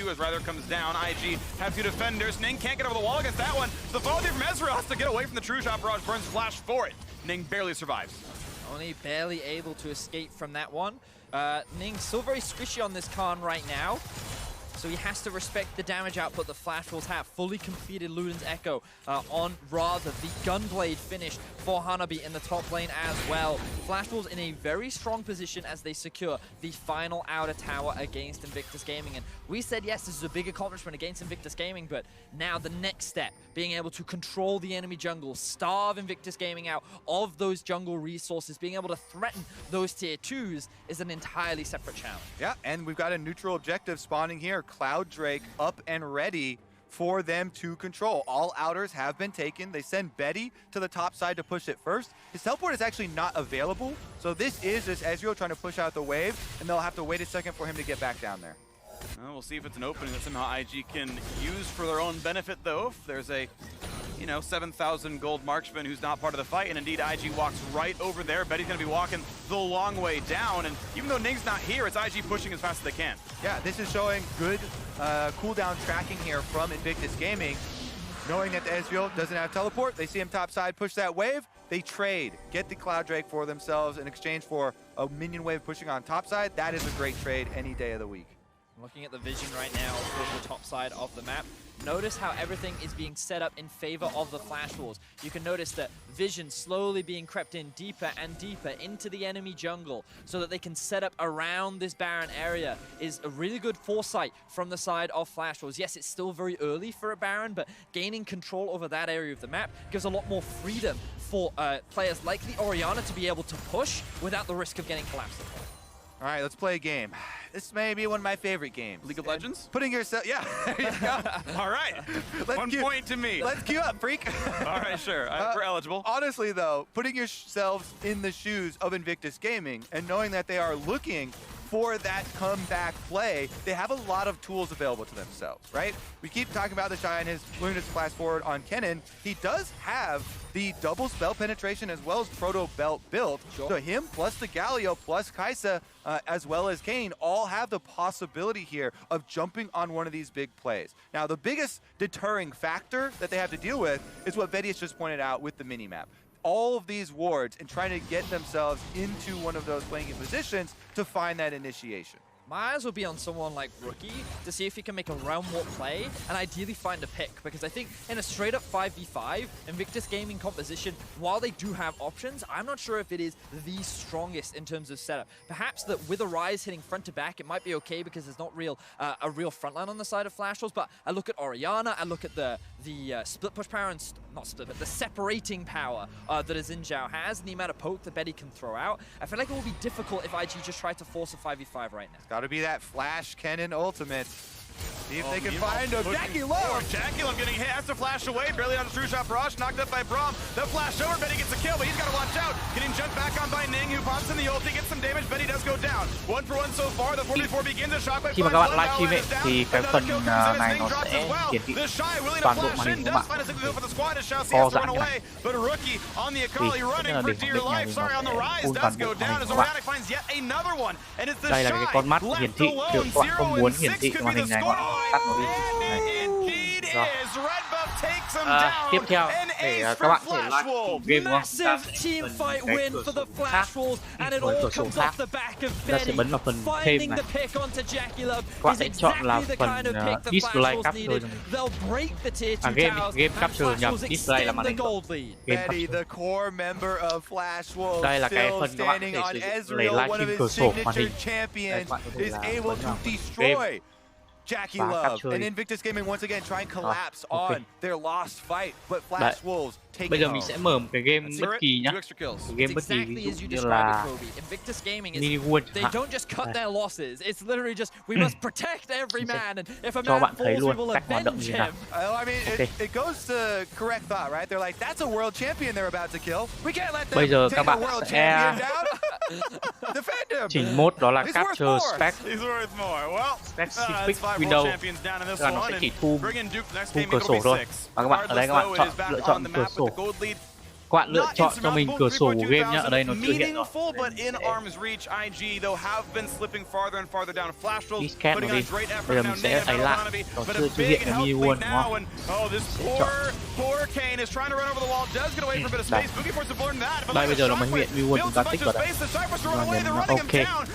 2 as Ryder comes down. IG have 2 defenders. Ning can't get over the wall against that one. So the follow through from Ezreal has to get away from the true shot. Barrage burns flash for it. Ning barely survives. Only barely able to escape from that one. Ning still very squishy on this Khan right now. So he has to respect the damage output the Flash Wolves have. Fully completed Luden's Echo on rather the Gunblade finish for Hanabi in the top lane as well. Flash Wolves in a very strong position as they secure the final outer tower against Invictus Gaming. And we said, yes, this is a big accomplishment against Invictus Gaming, but now the next step, being able to control the enemy jungle, starve Invictus Gaming out of those jungle resources, being able to threaten those tier 2s is an entirely separate challenge. Yeah, and we've got a neutral objective spawning here. Cloud Drake up and ready for them to control. All outers have been taken. They send Betty to the top side to push it first. His teleport is actually not available, so this is just Ezreal trying to push out the wave, and they'll have to wait a second for him to get back down there. Well, we'll see if it's an opening that somehow IG can use for their own benefit, though. If there's a, 7,000 gold marksman who's not part of the fight, and indeed IG walks right over there. Betty's going to be walking the long way down, and even though Ning's not here, it's IG pushing as fast as they can. Yeah, this is showing good cooldown tracking here from Invictus Gaming. Knowing that the Ezreal doesn't have teleport, they see him topside, push that wave, they trade, get the Cloud Drake for themselves in exchange for a minion wave pushing on topside. That is a great trade any day of the week. Looking at the vision right now for the top side of the map. Notice how everything is being set up in favor of the Flash Wolves. You can notice that vision slowly being crept in deeper and deeper into the enemy jungle so that they can set up around this Baron area is a really good foresight from the side of Flash Wolves. Yes, it's still very early for a Baron, but gaining control over that area of the map gives a lot more freedom for players like the Orianna to be able to push without the risk of getting collapsed. All right, let's play a game. This may be one of my favorite games. League of Legends? Putting yourself, yeah, there you go. All right, 1 point to me. Let's queue up, freak. All right, sure, we're eligible. Honestly, though, putting yourselves in the shoes of Invictus Gaming and knowing that they are looking for that comeback play, they have a lot of tools available to themselves, right? We keep talking about the Shy and his Luminous Blast forward on Kennen. He does have the double spell penetration as well as Proto Belt built. Sure. So him plus the Galio plus Kai'Sa as well as Kayn all have the possibility here of jumping on one of these big plays. Now, the biggest deterring factor that they have to deal with is what Betty has just pointed out with the minimap. All of these wards and trying to get themselves into one of those playing positions to find that initiation. My eyes will be on someone like Rookie to see if he can make a round warp play and ideally find a pick, because I think in a straight up 5v5 Invictus Gaming composition, while they do have options, I'm not sure if it is the strongest in terms of setup. Perhaps that with a Rise hitting front to back, it might be okay because there's not a real frontline on the side of Flash Wolves, but I look at Orianna, I look at the split push power and not split, but the separating power that Xin Zhao has and the amount of poke that Betty can throw out. I feel like it will be difficult if IG just try to force a 5v5 right now. Got to be that Flash Kennen ultimate. See if they can find a Jackie Love. Jackie Love getting hit, has to flash away, barely on his true shot. Barrage knocked up by Braum. The flash over, Betty gets a kill, but he's got to watch out. Getting jumped back on by Ning, who pops in the ulti, gets some damage. Betty does go down. 1 for 1 so far. The 4v4 begins. A shot by Khi mà các bạn livestream ấy, thì cái phần này nó sẽ hiển thị toàn bộ màn hình của bạn. Co giãn cái này. Thì rất là để ổn định này thì nó sẽ full toàn bộ màn hình của bạn. Đây là cái con mắt hiển thị, nếu các bạn không muốn hiển thị màn hình này, các bạn tắt nó đi. Tiếp theo để các bạn có thể live game đúng không? Ta sẽ phần cái cửa sổ khác với cửa sổ khác. Ta sẽ bấm vào phần thêm này. Các bạn sẽ chọn là phần display capture. Game capture nhầm, display là màn hình. Game capture. Đây là cái phần các bạn có thể sử dụng để livestream cửa sổ màn hình. Đây các bạn có thể là bấm vào game. Jackie Love and Invictus Gaming once again try and collapse on their lost fight, but Flash Wolves take Bây giờ mình sẽ mở một cái game bất kỳ nhá. Game bất kỳ ví dụ như là mini world. They don't just cut their losses. It's literally just we must protect every man, and if a cho man bạn thấy falls, we luôn will cách hoạt động avenge như nào. I mean, it goes to correct thought, right? They're like, that's a world champion they're about to kill. We can't let them Bây giờ take các a bạn world sẽ champion down. Defend him. chỉnh mode đó là capture spec. Spec specific window. Tức là nó sẽ chỉ thu cửa sổ thôi. Và các bạn ở đây các bạn lựa chọn cửa sổ các bạn lựa chọn cho mình cửa sổ của game nhá. Ở đây nó chưa hiện rồi. But in arm's reach, IG though have been slipping farther and farther down. Flash rolls Discard putting nó on đi. great effort Bây giờ now. mình sẽ thấy lại. Nó chưa hiện cái Mi Won đúng không? Oh, this poor Kane is trying to run over the wall. Does get away from a bit of space. Boogie Force have learned that. Đây bây giờ là mình hiện Mi Won chúng ta tích vào đây. Ok.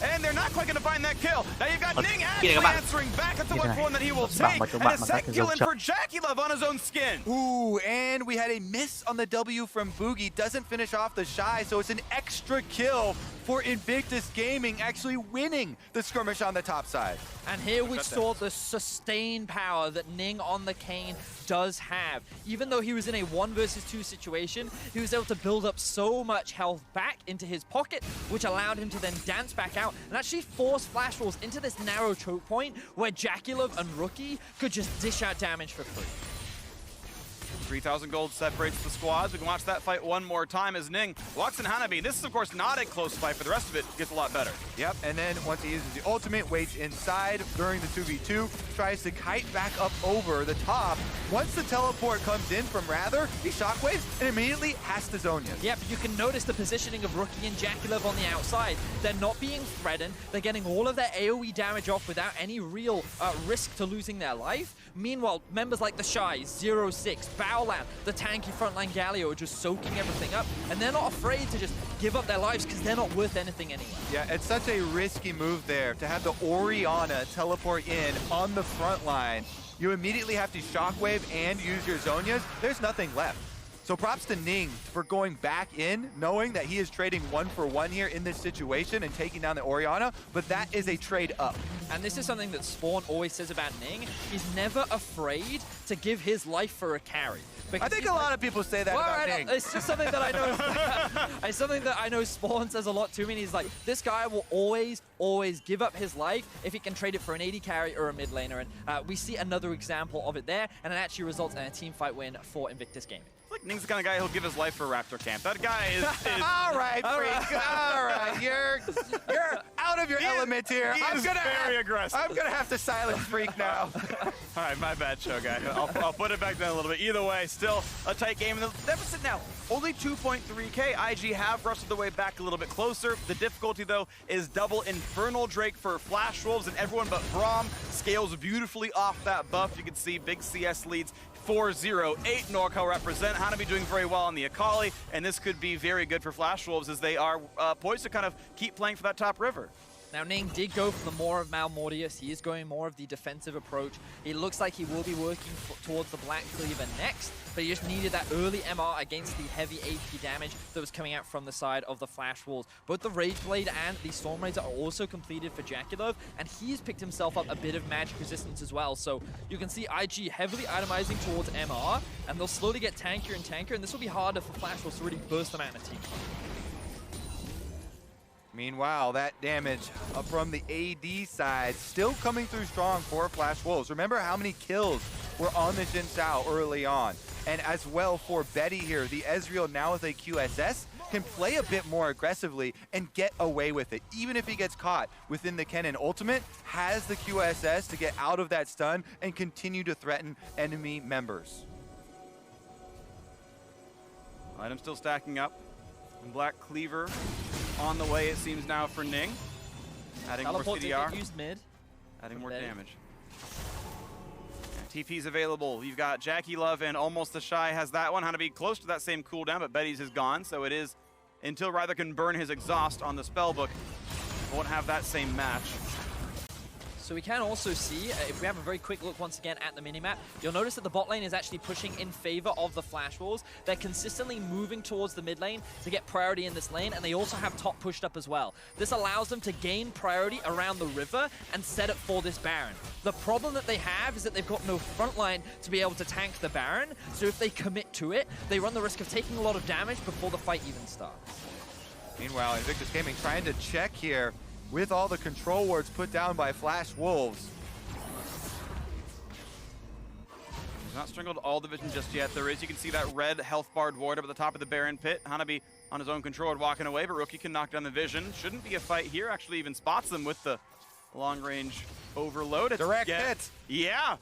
And they're not quite going to find that kill. Now you've got Ning Kia các bạn. answering back at the one that he will Bạn mà take. cho And bạn a bằng sec cách kill dấu in chậm. for Jackie Love on his own skin. Ooh, and we had a miss on the W from Boogie. Doesn't finish off the Shy, so it's an extra kill for Invictus Gaming, actually winning the skirmish on the top side. And here we saw the sustained power that Ning on the Kane does have. Even though he was in a 1 versus 2 situation, he was able to build up so much health back into his pocket, which allowed him to then dance back out and actually force Flash Rolls into this narrow choke point where Jackulov and Rookie could just dish out damage for free. 3,000 gold separates the squads. We can watch that fight one more time as Ning walks in Hanabi. This is, of course, not a close fight, but the rest of it gets a lot better. Yep, and then once he uses the ultimate, waits inside during the 2v2, tries to kite back up over the top. Once the teleport comes in from Rather, he shockwaves and immediately has to zone you. Yeah, but you can notice the positioning of Rookie and Jackulov on the outside. They're not being threatened. They're getting all of their AoE damage off without any real risk to losing their life. Meanwhile, members like the Shy, 0-6, Baolan, the tanky frontline Galio are just soaking everything up, and they're not afraid to just give up their lives because they're not worth anything anyway. Yeah, it's such a risky move there to have the Orianna teleport in on the front line. You immediately have to shockwave and use your Zonias. There's nothing left. So props to Ning for going back in, knowing that he is trading 1-for-1 here in this situation and taking down the Orianna, but that is a trade up. And this is something that Spawn always says about Ning. He's never afraid to give his life for a carry. I think a lot of people say that about Ning. It's just something that I know. It's something that I know Spawn says a lot to me. And he's like, this guy will always give up his life if he can trade it for an AD carry or a mid laner. And we see another example of it there, and it actually results in a team fight win for Invictus Gaming. Like Ning's the kind of guy who'll give his life for Raptor Camp. That guy is all right, freak. All right, you're out of your element here. I'm very aggressive. I'm gonna have to silence Freak now. All right, my bad, show guy. I'll put it back down a little bit. Either way, still a tight game. And the deficit now only 2.3k. IG have rushed the way back a little bit closer. The difficulty though is double Infernal Drake for Flash Wolves, and everyone but Braum scales beautifully off that buff. You can see big CS leads. 4-0, 8 NorCal represent. Hanabi doing very well on the Akali, and this could be very good for Flash Wolves as they are poised to kind of keep playing for that top river. Now, Ning did go for the more of Malmortius. He is going more of the defensive approach. It looks like he will be working towards the Black Cleaver next, but he just needed that early MR against the heavy AP damage that was coming out from the side of the Flash Wolves. Both the Rage Blade and the Storm Raids are also completed for Jackulov, and he's picked himself up a bit of magic resistance as well. So you can see IG heavily itemizing towards MR, and they'll slowly get tankier and tankier, and this will be harder for Flash Wolves to really burst them out in a team. Meanwhile, that damage from the AD side still coming through strong for Flash Wolves. Remember how many kills were on the Jin Sao early on. And as well for Betty here, the Ezreal now with a QSS can play a bit more aggressively and get away with it. Even if he gets caught within the Kennen ultimate, has the QSS to get out of that stun and continue to threaten enemy members. Item still stacking up. And Black Cleaver on the way, it seems now for Ning. Adding more CDR. Used mid. Adding more damage. Yeah, TP's available. You've got Jackie Love and Almost the Shy has that one. Hanabi close to that same cooldown, but Betty's is gone. So it is until Rather can burn his exhaust on the spellbook. Won't have that same match. So we can also see, if we have a very quick look once again at the minimap, you'll notice that the bot lane is actually pushing in favor of the Flash Wolves. They're consistently moving towards the mid lane to get priority in this lane, and they also have top pushed up as well. This allows them to gain priority around the river and set it for this Baron. The problem that they have is that they've got no front line to be able to tank the Baron, so if they commit to it, they run the risk of taking a lot of damage before the fight even starts. Meanwhile, Invictus Gaming trying to check here with all the control wards put down by Flash Wolves. He's not strangled all the vision just yet. There is, you can see that red health barred ward up at the top of the Baron pit. Hanabi on his own control walking away, but Rookie can knock down the vision. Shouldn't be a fight here. Actually even spots them with the long range overload. It's direct hit. Yeah,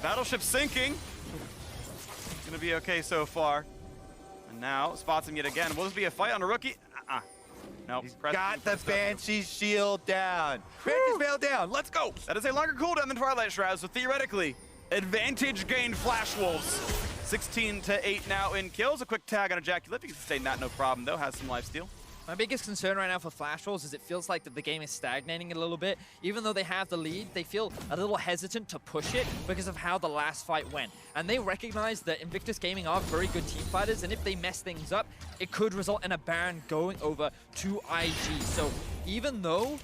battleship sinking. It's gonna be okay so far. And now spots him yet again. Will this be a fight on a rookie? No. He's got the Banshee's shield down. Banshee's veil down. Let's go. That is a longer cooldown than Twilight Shroud, so theoretically, advantage gained Flash Wolves. 16-8 now in kills. A quick tag on a Jackie Lip. He can sustain that, no problem, though. Has some lifesteal. My biggest concern right now for Flash Wolves is it feels like that the game is stagnating a little bit. Even though they have the lead, they feel a little hesitant to push it because of how the last fight went. And they recognize that Invictus Gaming are very good team fighters, and if they mess things up, it could result in a Baron going over to IG. So even though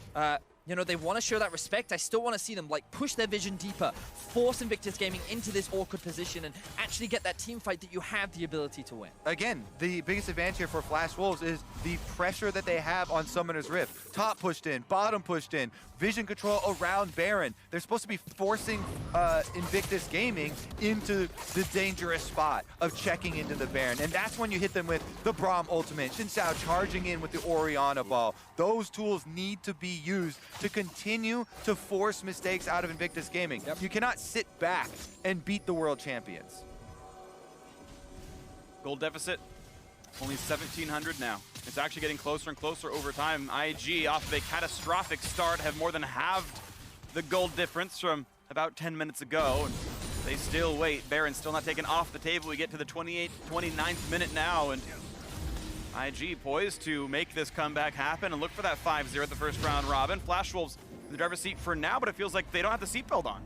you know, they want to show that respect, I still want to see them like push their vision deeper, force Invictus Gaming into this awkward position, and actually get that team fight that you have the ability to win. Again, the biggest advantage here for Flash Wolves is the pressure that they have on Summoner's Rift. Top pushed in, bottom pushed in, vision control around Baron. They're supposed to be forcing Invictus Gaming into the dangerous spot of checking into the Baron. And that's when you hit them with the Braum ultimate, Xin Zhao charging in with the Orianna ball. Those tools need to be used to continue to force mistakes out of Invictus Gaming. Yep. You cannot sit back and beat the world champions. Gold deficit, only 1,700 now. It's actually getting closer and closer over time. IG, off of a catastrophic start, have more than halved the gold difference from about 10 minutes ago. And they still wait. Baron's still not taken off the table. We get to the 29th minute now, and IG poised to make this comeback happen and look for that 5-0 at the first round robin. Flash Wolves in the driver's seat for now, but it feels like they don't have the seatbelt on.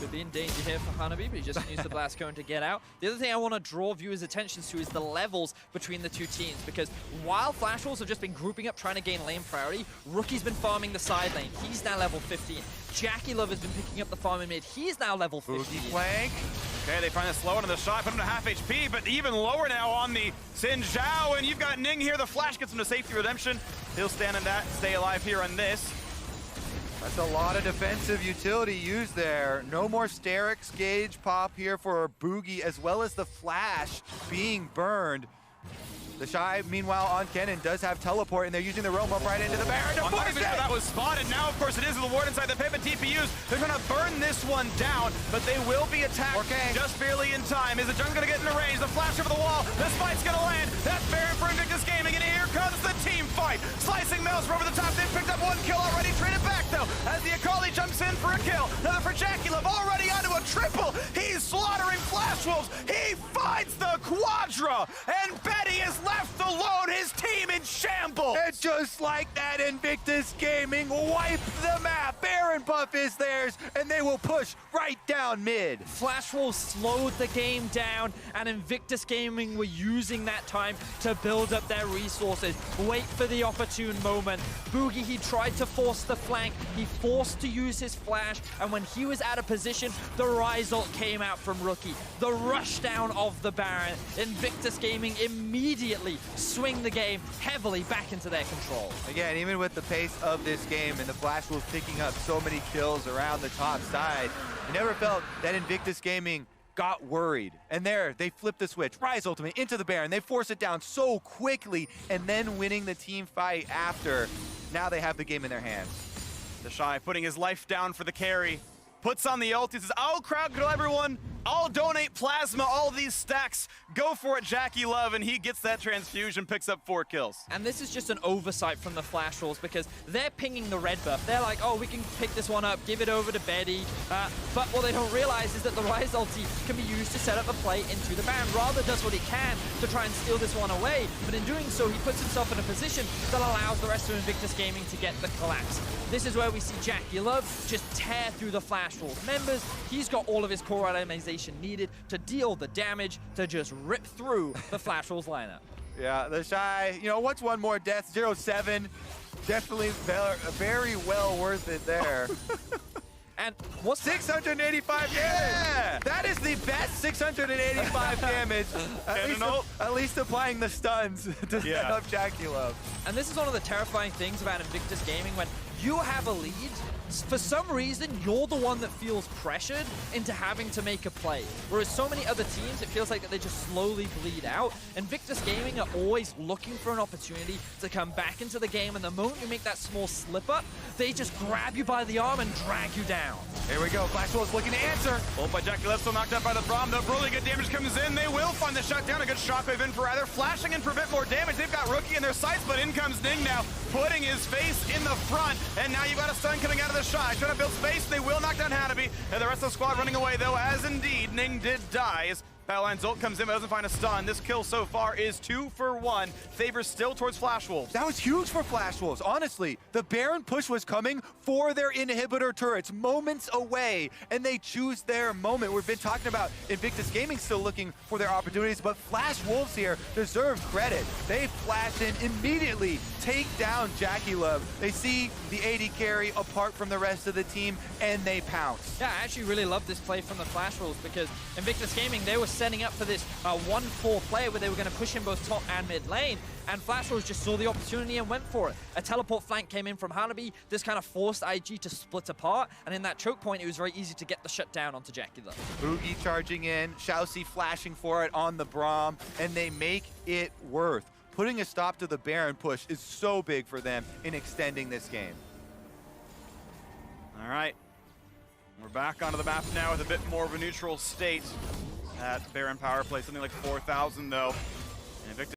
Could be in danger here for Hanabi, but he just used the blast cone to get out. The other thing I want to draw viewers' attention to is the levels between the two teams, because while Flash Wolves have just been grouping up trying to gain lane priority, Rookie's been farming the side lane. He's now level 15. Jackie Love has been picking up the farm in mid. He's now level 15. Boogie flank. Okay, they find it slow into the shot, put him to half HP, but even lower now on the Xin Zhao, and you've got Ning here. The flash gets him to safety redemption. He'll stand in that, stay alive here on this. That's a lot of defensive utility used there. No more Sterix gauge pop here for Boogie, as well as the flash being burned. The Shy, meanwhile, on Kennen does have teleport, and they're using the roam up right into the Baron to force it! That was spotted. Now, of course, it is the ward inside the pit, but TPUs, they're going to burn this one down, but they will be attacked just barely in time. Is the Jung's going to get into range? The flash over the wall. This fight's going to land. That's Baron for Invictus Gaming, and here comes the team fight. Slicing Maelstrom over the top. They've picked up one kill already. Traded back, though, as the Akali jumps in for a kill. Another for Jackie Love, already onto a triple. He's slaughtering Flash Wolves. He finds the Quadra, and Betty is left alone, his team in shambles. And just like that, Invictus Gaming wiped the map. Baron buff is theirs, and they will push right down mid. Flash Wolves slowed the game down, and Invictus Gaming were using that time to build up their resources, wait for the opportune moment. Boogie, he tried to force the flank, he forced to use his flash, and when he was out of position, the Rise ult came out from Rookie. The rush down of the Baron. Invictus Gaming immediately swing the game heavily back into their control. Again, even with the pace of this game and the Flash Wolves picking up so many kills around the top side, I never felt that Invictus Gaming got worried. And there, they flip the switch. Rise ultimate into the Baron. They force it down so quickly, and then winning the team fight after. Now they have the game in their hands. The Shy putting his life down for the carry. Puts on the ult. He says, I'll crowd control everyone. I'll donate plasma, all these stacks. Go for it, Jackie Love, and he gets that transfusion, picks up 4 kills. And this is just an oversight from the Flash Wolves because they're pinging the red buff. They're like, oh, we can pick this one up, give it over to Betty. But what they don't realize is that the Rise ulti can be used to set up a play into the Baron. Rather does what he can to try and steal this one away, but in doing so, he puts himself in a position that allows the rest of Invictus Gaming to get the collapse. This is where we see Jackie Love just tear through the Flash Wolves members. He's got all of his core itemization needed to deal the damage to just rip through the Flash Wolves lineup. Yeah, the Shy, you know, what's one more death? 0-7. Definitely very well worth it there. And what's 685 damage? That is the best 685 damage. At least applying the stuns to set up Jackie Love. And this is one of the terrifying things about Invictus Gaming. When you have a lead, for some reason, you're the one that feels pressured into having to make a play. Whereas so many other teams, it feels like that they just slowly bleed out. Invictus Gaming are always looking for an opportunity to come back into the game, and the moment you make that small slip up, they just grab you by the arm and drag you down. Here we go. Flash Wolves looking to answer. Ult by Jackie Love, still knocked out by the Braum, though. Really good damage comes in. They will find the shutdown. A good shockwave in for either. Flashing and prevent more damage. They've got Rookie in their sights, but in comes Ning now, putting his face in the front. And now you've got a stun coming out of the Shy. Trying to build space. They will knock down Hanabi. And the rest of the squad running away, though, as indeed Ning did die. Battleline's ult comes in but doesn't find a stun. This kill so far is 2 for 1. Favors still towards Flash Wolves. That was huge for Flash Wolves. Honestly, the Baron push was coming for their inhibitor turrets moments away, and they choose their moment. We've been talking about Invictus Gaming still looking for their opportunities, but Flash Wolves here deserve credit. They flash in immediately, take down Jackie Love. They see the AD carry apart from the rest of the team, and they pounce. Yeah, I actually really love this play from the Flash Wolves because Invictus Gaming, they were setting up for this 1-4 play where they were going to push in both top and mid lane, and Flash Wolves just saw the opportunity and went for it. A teleport flank came in from Hanabi. This kind of forced IG to split apart, and in that choke point, it was very easy to get the shutdown onto Jackie Love. Boogie charging in, Shousey flashing for it on the Braum, and they make it worth. Putting a stop to the Baron push is so big for them in extending this game. All right. We're back onto the map now with a bit more of a neutral state. That Baron power play, something like 4,000 though. And Invictus